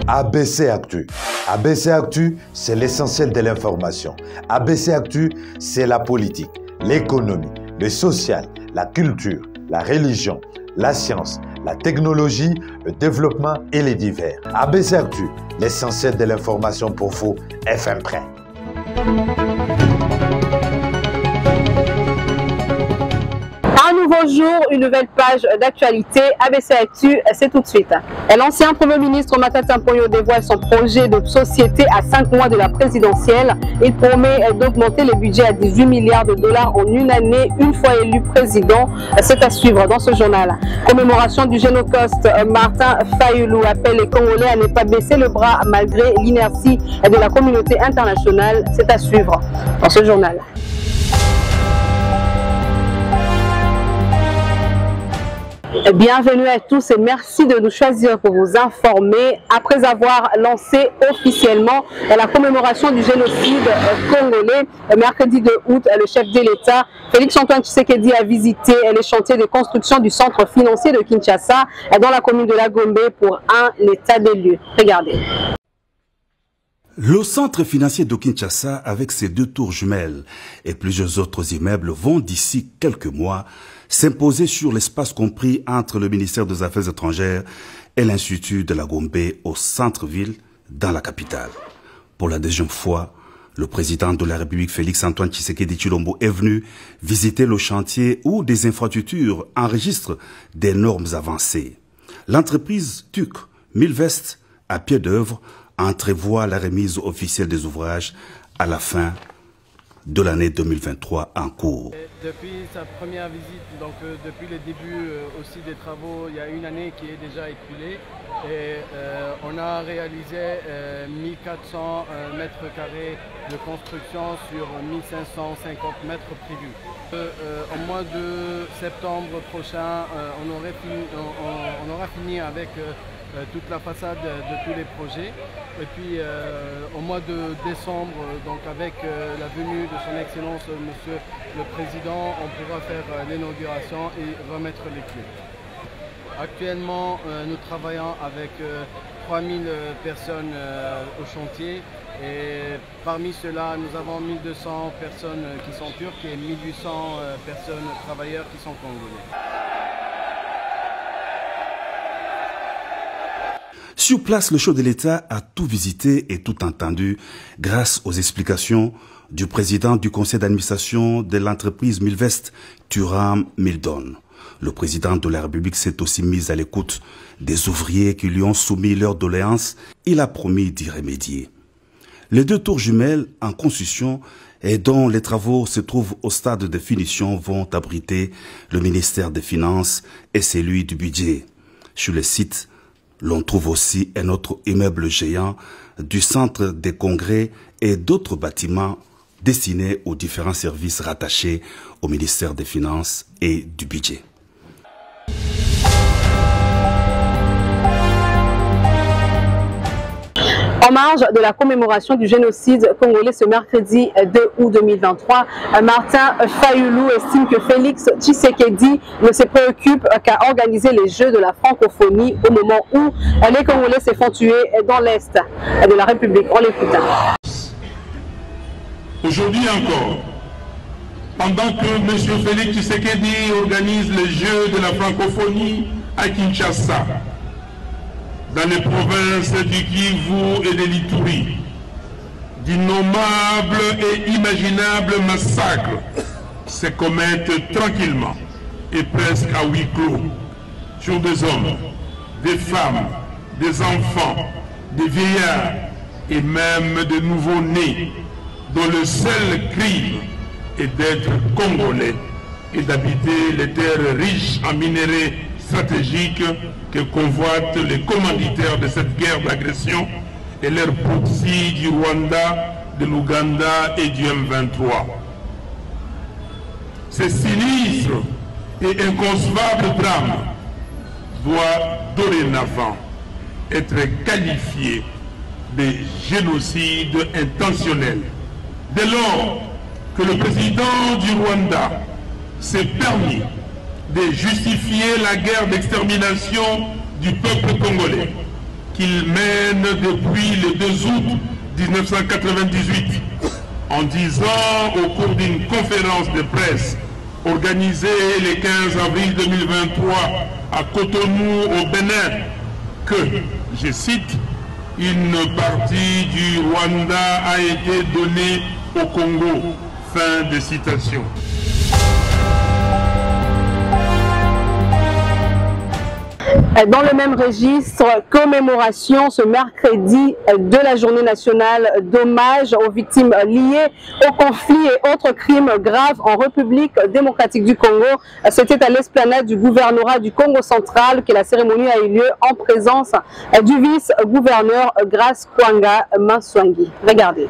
ABC Actu. ABC Actu, c'est l'essentiel de l'information. ABC Actu, c'est la politique, l'économie, le social, la culture, la religion, la science, la technologie, le développement et les divers. ABC Actu, l'essentiel de l'information pour vous, FM Prêt. Un nouveau jour, une nouvelle page d'actualité. ABC Actu, c'est tout de suite. L'ancien Premier ministre Matata Mponyo dévoile son projet de société à 5 mois de la présidentielle. Il promet d'augmenter le budget à 18 milliards de dollars en une année, une fois élu président. C'est à suivre dans ce journal. Commémoration du Génocoste, Martin Fayulu appelle les Congolais à ne pas baisser le bras malgré l'inertie de la communauté internationale. C'est à suivre dans ce journal. Bienvenue à tous et merci de nous choisir pour vous informer. Après avoir lancé officiellement la commémoration du génocide congolais, mercredi 2 août, le chef de l'État, Félix-Antoine Tshisekedi, a visité les chantiers de construction du centre financier de Kinshasa dans la commune de la Gombe pour l'état des lieux. Regardez. Le centre financier de Kinshasa, avec ses 2 tours jumelles et plusieurs autres immeubles, vont d'ici quelques mois s'imposer sur l'espace compris entre le ministère des Affaires étrangères et l'Institut de la Gombe au centre-ville dans la capitale. Pour la deuxième fois, le président de la République Félix-Antoine Tshisekedi Tshilombo est venu visiter le chantier où des infrastructures enregistrent d'énormes avancées. L'entreprise TUC Milvest, à pied d'œuvre, entrevoit la remise officielle des ouvrages à la fin de l'année 2023 en cours. Depuis sa première visite, donc depuis le début aussi des travaux, il y a une année qui est déjà écoulée et on a réalisé 1400 mètres carrés de construction sur 1550 mètres prévus. Au mois de septembre prochain, on aura fini avec toute la façade de tous les projets. Et puis au mois de décembre, donc avec la venue de son Excellence Monsieur le Président, on pourra faire l'inauguration et remettre les clés. Actuellement, nous travaillons avec 3000 personnes au chantier et parmi ceux-là, nous avons 1200 personnes qui sont turques et 1800 personnes travailleurs qui sont congolais. Sur place, le chef de l'État a tout visité et tout entendu grâce aux explications du président du conseil d'administration de l'entreprise Milvest, Thuram Mildon. Le président de la République s'est aussi mis à l'écoute des ouvriers qui lui ont soumis leurs doléances. Il a promis d'y remédier. Les 2 tours jumelles en construction et dont les travaux se trouvent au stade de finition vont abriter le ministère des Finances et celui du Budget. Sur le site, l'on trouve aussi un autre immeuble géant du centre des congrès et d'autres bâtiments destinés aux différents services rattachés au ministère des Finances et du Budget. En marge de la commémoration du génocide congolais ce mercredi 2 août 2023, Martin Fayulu estime que Félix Tshisekedi ne se préoccupe qu'à organiser les Jeux de la francophonie au moment où les Congolais se font tuer dans l'Est de la République. On l'écoute. Aujourd'hui encore, pendant que M. Félix Tshisekedi organise les Jeux de la francophonie à Kinshasa, dans les provinces du Kivu et de l'Ituri, d'innommables et imaginables massacres se commettent tranquillement et presque à huis clos sur des hommes, des femmes, des enfants, des vieillards et même de nouveaux-nés dont le seul crime est d'être congolais et d'habiter les terres riches en minerais stratégiques que convoitent les commanditaires de cette guerre d'agression et leurs proxys du Rwanda, de l'Ouganda et du M23. Ce sinistre et inconcevable drame doit dorénavant être qualifié de génocide intentionnel. Dès lors, que le président du Rwanda s'est permis de justifier la guerre d'extermination du peuple congolais qu'il mène depuis le 2 août 1998 en disant au cours d'une conférence de presse organisée le 15 avril 2023 à Cotonou au Bénin que, je cite, une partie du Rwanda a été donnée au Congo. Fin de citation. Dans le même registre, commémoration ce mercredi de la journée nationale d'hommage aux victimes liées aux conflits et autres crimes graves en République démocratique du Congo. C'était à l'esplanade du gouvernorat du Congo central que la cérémonie a eu lieu en présence du vice-gouverneur Grace Kwanga Manswangi. Regardez.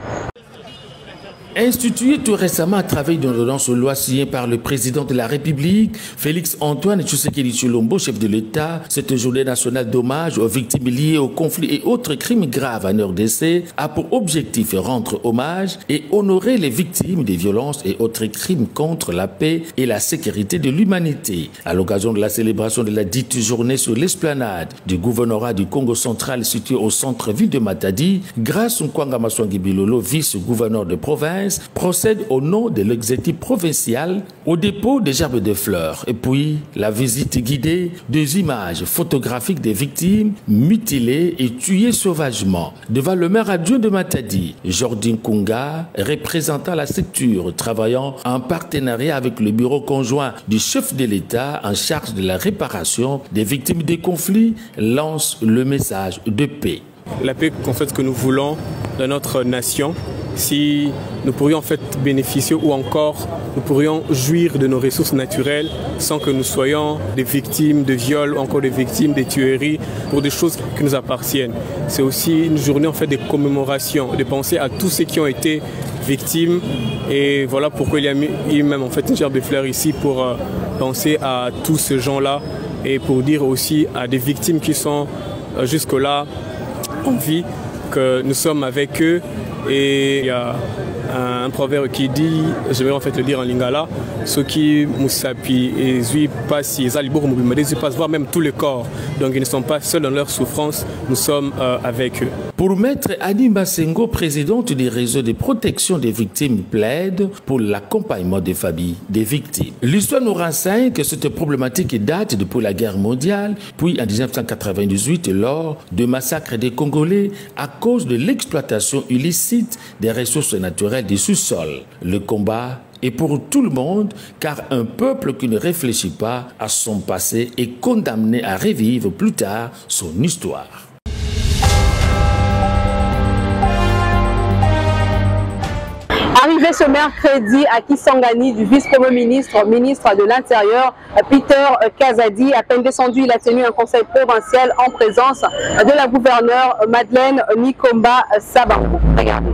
Institué tout récemment à travers une ordonnance aux lois signée par le président de la République, Félix Antoine Tshisekedi Tshilombo, chef de l'État, cette journée nationale d'hommage aux victimes liées aux conflits et autres crimes graves en RDC a pour objectif rendre hommage et honorer les victimes des violences et autres crimes contre la paix et la sécurité de l'humanité. À l'occasion de la célébration de la dite journée sur l'esplanade du gouvernorat du Congo central situé au centre-ville de Matadi, Grace Nkwanga Manswangi Bilolo, vice-gouverneur de province, procède au nom de l'exécutif provincial au dépôt des gerbes de fleurs et puis la visite guidée des images photographiques des victimes mutilées et tuées sauvagement devant le maire adjoint de Matadi, Jordi Nkunga, représentant la structure travaillant en partenariat avec le bureau conjoint du chef de l'État en charge de la réparation des victimes des conflits, lance le message de paix. La paix que nous voulons dans notre nation, si nous pourrions en fait bénéficier ou encore nous pourrions jouir de nos ressources naturelles sans que nous soyons des victimes de viols ou encore des victimes de tueries pour des choses qui nous appartiennent. C'est aussi une journée en fait de commémoration, de penser à tous ceux qui ont été victimes et voilà pourquoi il y a eu même en fait une gerbe de fleurs ici pour penser à tous ces gens-là et pour dire aussi à des victimes qui sont jusque-là en vie que nous sommes avec eux. Et il y a un proverbe qui dit, je vais en fait le dire en lingala, ceux qui musapi et zui pasi zalibor mubimade zui pas voir même tout le corps. Donc ils ne sont pas seuls dans leur souffrance, nous sommes avec eux. Pour Maître Annie Masengo, présidente du réseau de protection des victimes, plaide pour l'accompagnement des familles des victimes. L'histoire nous renseigne que cette problématique date depuis la guerre mondiale, puis en 1998 lors de massacres des Congolais à cause de l'exploitation illicite des ressources naturelles du sous-sol. Le combat est pour tout le monde car un peuple qui ne réfléchit pas à son passé est condamné à revivre plus tard son histoire. Arrivé ce mercredi à Kisangani du vice-premier ministre, ministre de l'Intérieur, Peter Kazadi, à peine descendu, il a tenu un conseil provincial en présence de la gouverneure Madeleine Nikomba Sabango. Regardez.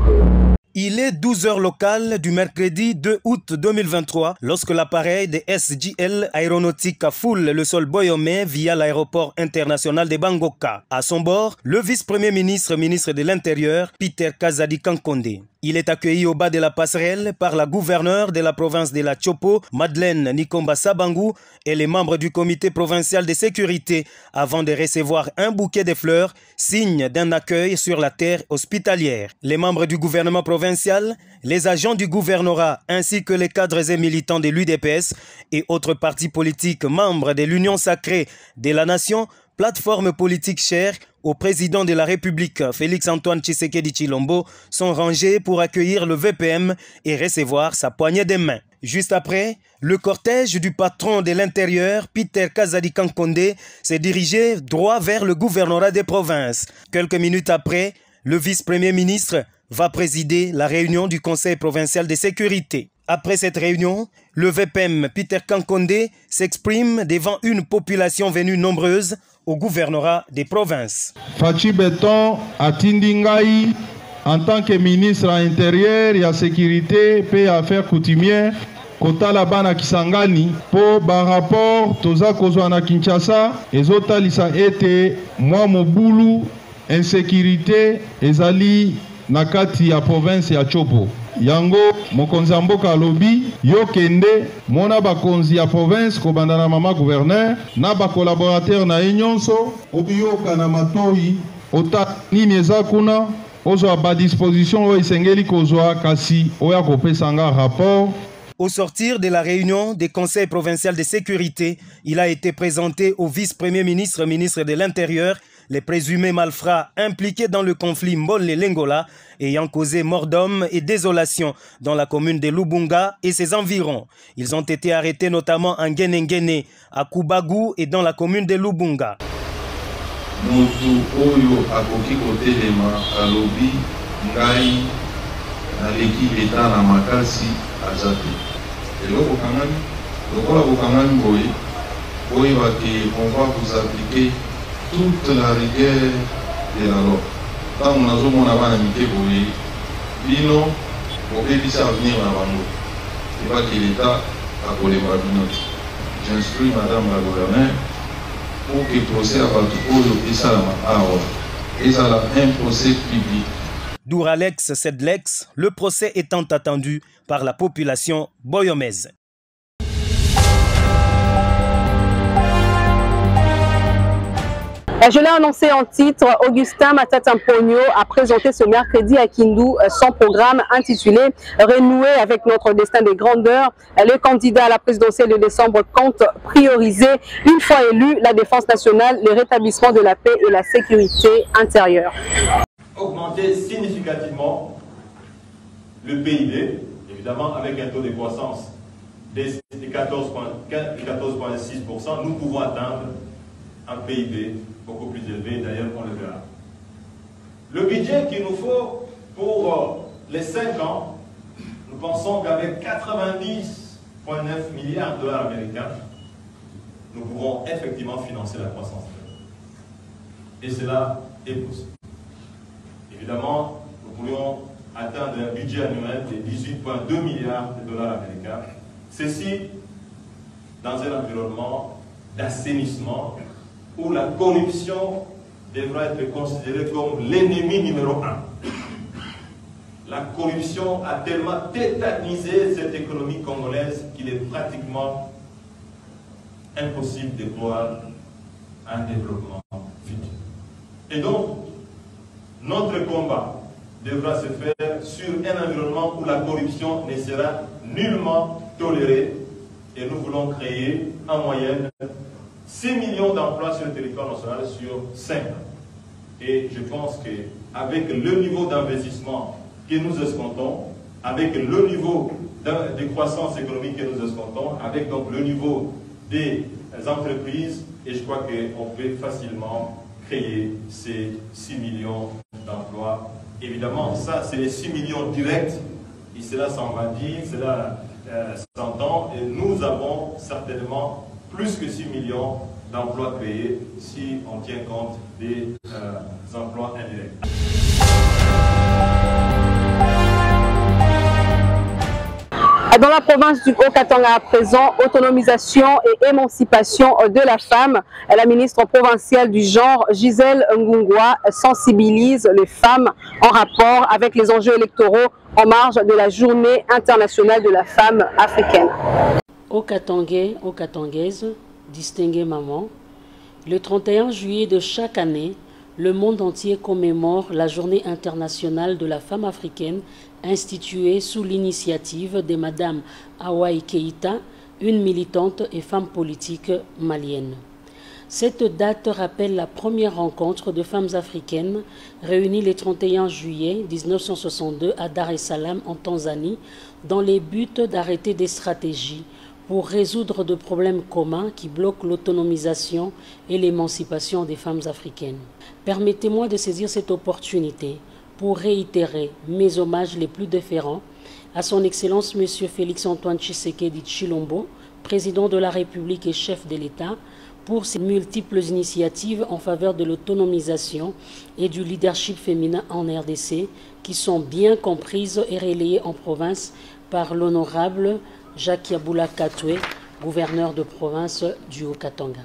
Il est 12h locales du mercredi 2 août 2023 lorsque l'appareil de SGL Aéronautique foule le sol Boyomé via l'aéroport international de Bangoka. À son bord, le vice-premier ministre, ministre de l'Intérieur, Peter Kazadi Kankonde. Il est accueilli au bas de la passerelle par la gouverneure de la province de la Tchopo, Madeleine Nikomba Sabango, et les membres du comité provincial de sécurité avant de recevoir un bouquet de fleurs, signe d'un accueil sur la terre hospitalière. Les membres du gouvernement provincial, les agents du gouvernorat ainsi que les cadres et militants de l'UDPS et autres partis politiques membres de l'Union sacrée de la nation, plateforme politique chère au président de la République, Félix Antoine Tshisekedi Tshilombo, sont rangés pour accueillir le VPM et recevoir sa poignée de main. Juste après, le cortège du patron de l'Intérieur, Peter Kazadi Kankonde, s'est dirigé droit vers le gouvernorat des provinces. Quelques minutes après, le vice-premier ministre va présider la réunion du Conseil provincial de sécurité. Après cette réunion, le VPM Peter Kankonde s'exprime devant une population venue nombreuse au gouvernorat des provinces. Fachi Beton Atindingaï, en tant que ministre intérieur et à sécurité et affaires coutumières, Kota la bana Kisangani, pour par rapport toza kozwana Kinshasa, ezota lisa ete moi mobulu insécurité ezali na kati ya province ya Chopo. Yango mokonzi ya mboka alobi yo kende mona bakonzi ya province kobanda na mama gouverneur na ba collaborateur na ye nyonso obiyoka na matoi ota nini eza kuna ozwa ba disposition oyo isengeli kozwa kasi oya kopesa nga rapport. Au sortir de la réunion des conseils provinciaux de sécurité, il a été présenté au vice-premier ministre, ministre de l'Intérieur, les présumés malfrats impliqués dans le conflit Mbole-Lengola ayant causé mort d'hommes et désolation dans la commune de Lubunga et ses environs. Ils ont été arrêtés notamment en Nguenengene, à Kubagu et dans la commune de Lubunga. Mutu oyo akoki kotelema alobi ngai naleki leta na makasi azate. Eloko kangani, lokola bokangani boye, boye baki on va vous appliquer toute la rigueur de la loi. Tant on a zomo na bana mike boye, bino bokebisa avenir na bango. Et baki l'État a kolemba bino. J'instruis madame la gouverneure pour que le procès à Batuko et Salama Awa et ça un procès public. Douralex Sedlex, le procès étant attendu par la population boyomaise. Je l'ai annoncé en titre, Augustin Matata Mponyo a présenté ce mercredi à Kindu son programme intitulé « Renouer avec notre destin de grandeur ». Le candidat à la présidentielle de décembre compte prioriser, une fois élu, la défense nationale, le rétablissement de la paix et la sécurité intérieure. Augmenter significativement le PIB, évidemment avec un taux de croissance de 14,6%, nous pouvons atteindre un PIB beaucoup plus élevé, d'ailleurs on le verra. Le budget qu'il nous faut pour les 5 ans, nous pensons qu'avec 90,9 milliards de dollars américains, nous pourrons effectivement financer la croissance. Et cela est possible. Évidemment, nous pourrions atteindre un budget annuel de 18,2 milliards de dollars américains. Ceci dans un environnement d'assainissement où la corruption devra être considérée comme l'ennemi numéro 1. La corruption a tellement tétanisé cette économie congolaise qu'il est pratiquement impossible de voir un développement futur. Et donc, notre combat devra se faire sur un environnement où la corruption ne sera nullement tolérée et nous voulons créer en moyenne 6 millions d'emplois sur le territoire national sur 5 ans. Et je pense qu'avec le niveau d'investissement que nous escomptons, avec le niveau de croissance économique que nous escomptons, avec donc le niveau des entreprises, et je crois qu'on peut facilement créer ces 6 millions d'emplois. Évidemment, ça, c'est les 6 millions directs, et cela s'en va dire, cela s'entend, et nous avons certainement plus que 6 millions d'emplois créés si on tient compte des emplois indirects. Dans la province du Haut-Katanga à présent, autonomisation et émancipation de la femme. La ministre provinciale du genre, Gisèle Ngungwa, sensibilise les femmes en rapport avec les enjeux électoraux en marge de la Journée internationale de la femme africaine. Haut-Katangais, Haut-Katangaises, distinguées mamans, le 31 juillet de chaque année, le monde entier commémore la Journée internationale de la femme africaine instituée sous l'initiative de Madame Hawaï Keïta, une militante et femme politique malienne. Cette date rappelle la première rencontre de femmes africaines réunies le 31 juillet 1962 à Dar es Salaam en Tanzanie dans le but d'arrêter des stratégies pour résoudre de problèmes communs qui bloquent l'autonomisation et l'émancipation des femmes africaines. Permettez-moi de saisir cette opportunité pour réitérer mes hommages les plus déférents à son Excellence M. Félix-Antoine Tshisekedi Tshilombo, président de la République et chef de l'État, pour ses multiples initiatives en faveur de l'autonomisation et du leadership féminin en RDC, qui sont bien comprises et relayées en province par l'honorable Jacques Yaboula Katwe, gouverneur de province du Haut-Katanga.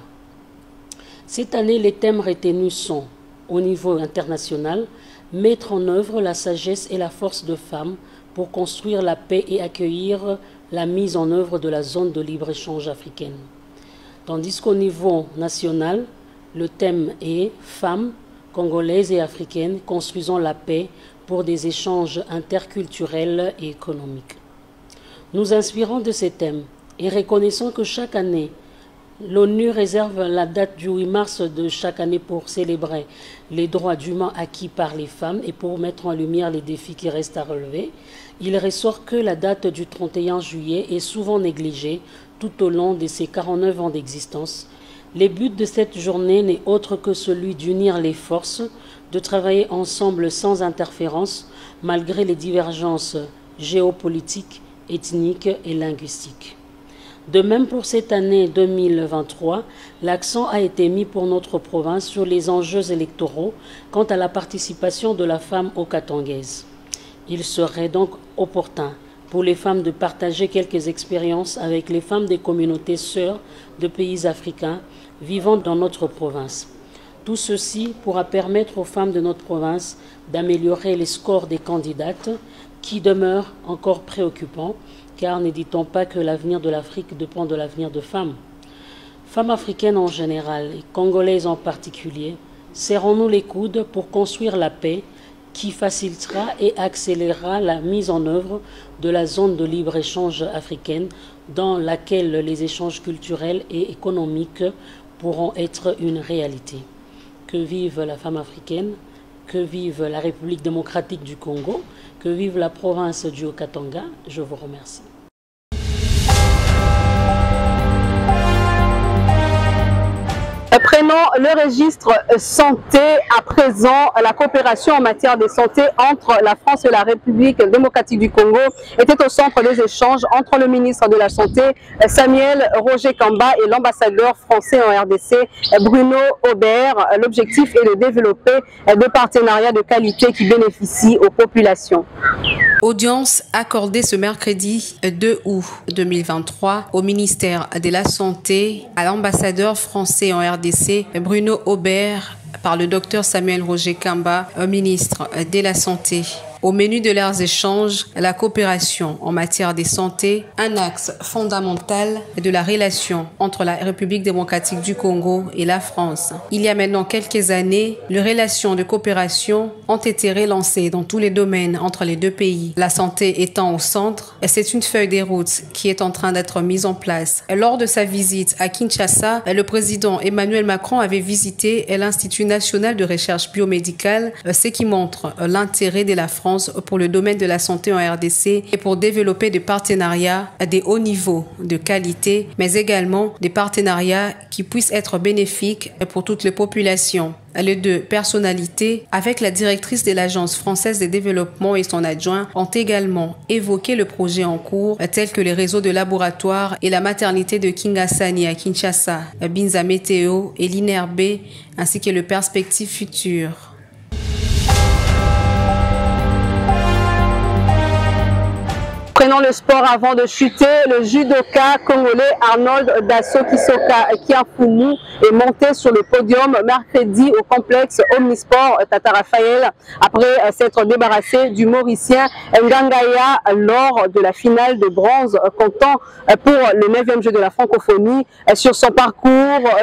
Cette année, les thèmes retenus sont, au niveau international, mettre en œuvre la sagesse et la force de femmes pour construire la paix et accueillir la mise en œuvre de la zone de libre-échange africaine. Tandis qu'au niveau national, le thème est « Femmes, congolaises et africaines construisant la paix pour des échanges interculturels et économiques ». Nous inspirons de ces thèmes et reconnaissons que chaque année, l'ONU réserve la date du 8 mars de chaque année pour célébrer les droits humains acquis par les femmes et pour mettre en lumière les défis qui restent à relever. Il ressort que la date du 31 juillet est souvent négligée tout au long de ses 49 ans d'existence. Le but de cette journée n'est autre que celui d'unir les forces, de travailler ensemble sans interférence, malgré les divergences géopolitiques, ethniques et linguistiques. De même pour cette année 2023, l'accent a été mis pour notre province sur les enjeux électoraux quant à la participation de la femme okatangaise. Il serait donc opportun pour les femmes de partager quelques expériences avec les femmes des communautés sœurs de pays africains vivant dans notre province. Tout ceci pourra permettre aux femmes de notre province d'améliorer les scores des candidates qui demeurent encore préoccupants, car ne dit-on pas que l'avenir de l'Afrique dépend de l'avenir de femmes. Femmes africaines en général et congolaises en particulier, serrons-nous les coudes pour construire la paix qui facilitera et accélérera la mise en œuvre de la zone de libre-échange africaine dans laquelle les échanges culturels et économiques pourront être une réalité. Que vive la femme africaine, que vive la République démocratique du Congo, que vive la province du Haut-Katanga. Je vous remercie. Prenons le registre santé. À présent, la coopération en matière de santé entre la France et la République démocratique du Congo était au centre des échanges entre le ministre de la Santé, Samuel Roger Kamba, et l'ambassadeur français en RDC, Bruno Aubert. L'objectif est de développer des partenariats de qualité qui bénéficient aux populations. Audience accordée ce mercredi 2 août 2023 au ministère de la Santé à l'ambassadeur français en RDC, Bruno Aubert, par le docteur Samuel Roger Kamba, ministre de la Santé. Au menu de leurs échanges, la coopération en matière de santé, un axe fondamental de la relation entre la République démocratique du Congo et la France. Il y a maintenant quelques années, les relations de coopération ont été relancées dans tous les domaines entre les deux pays. La santé étant au centre, c'est une feuille de route qui est en train d'être mise en place. Lors de sa visite à Kinshasa, le président Emmanuel Macron avait visité l'Institut national de recherche biomédicale, ce qui montre l'intérêt de la France pour le domaine de la santé en RDC et pour développer des partenariats à des hauts niveaux de qualité, mais également des partenariats qui puissent être bénéfiques pour toutes les populations. Les deux personnalités, avec la directrice de l'Agence française de développement et son adjoint, ont également évoqué le projet en cours, tels que les réseaux de laboratoires et la maternité de Kingasani à Kinshasa, Binza Météo et l'INRB, ainsi que les perspectives futures. Prenons le sport avant de chuter. Le judoka congolais Arnold Dasso Kiafumu est monté sur le podium mercredi au complexe Omnisport Tata Raphaël après s'être débarrassé du Mauricien Ngangaya lors de la finale de bronze comptant pour le 9e jeu de la francophonie. Sur son parcours,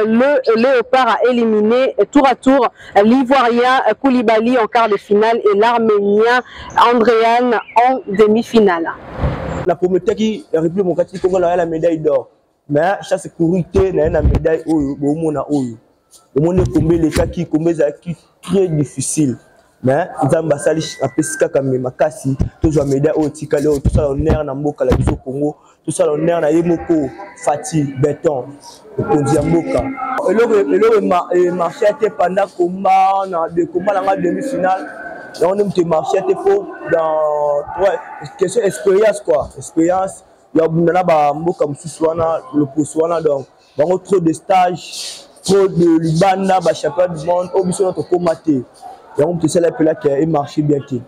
le Léopard a éliminé tour à tour l'Ivoirien Koulibaly en quart de finale et l'Arménien Andréan en demi-finale. La prometteur qui la République démocratique du Congo a la médaille d'or. Mais chaque sécurité n'a la médaille au monde Le monde est tombé les cas qui très difficile. Mais ils ont bassali à pesca comme makasi tous la médaille au tikale tout ça l'honneur na mboka la biso Congo tout ça l'honneur na yemoko Fati Béton au Mboka. Le marché était pendant combat de combat dans la demi-finale. On a marché pour dans question expérience quoi expérience il y a le poussoana donc trop de stages trop de libana championnat du monde au biso notre commaté et on peut se l'appeler qui a marché bien qui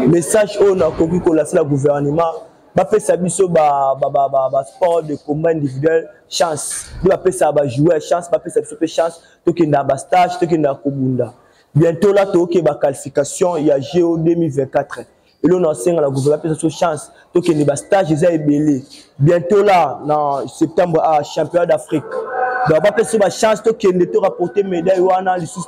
message on a compris que la gouvernement va faire ça biso sport de combat individuel chance il va faire ça jouer chance va faire ça chance to que na stage to que na kubunda Bientôt là, tu as une qualification, il y a GO 2024. Et là, on enseigne à la gouvernement cette chance. Donc, il y a des stages, bientôt là, en septembre, à championnat d'Afrique. Donc, on va faire une chance de rapporter une médaille ou un sous.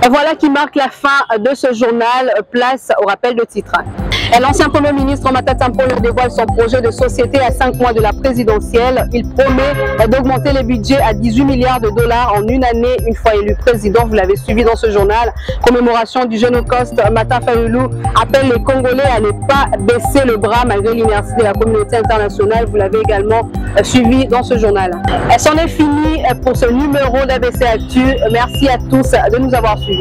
Voilà qui marque la fin de ce journal. Place au rappel de titre. L'ancien Premier ministre Matata Mponyo dévoile son projet de société à 5 mois de la présidentielle. Il promet d'augmenter les budgets à 18 milliards de dollars en une année, une fois élu président. Vous l'avez suivi dans ce journal. Commémoration du Génocoste, Martin Fayulu appelle les Congolais à ne pas baisser le bras malgré l'inertie de la communauté internationale. Vous l'avez également suivi dans ce journal. C'en est fini pour ce numéro d'ABC Actu. Merci à tous de nous avoir suivis.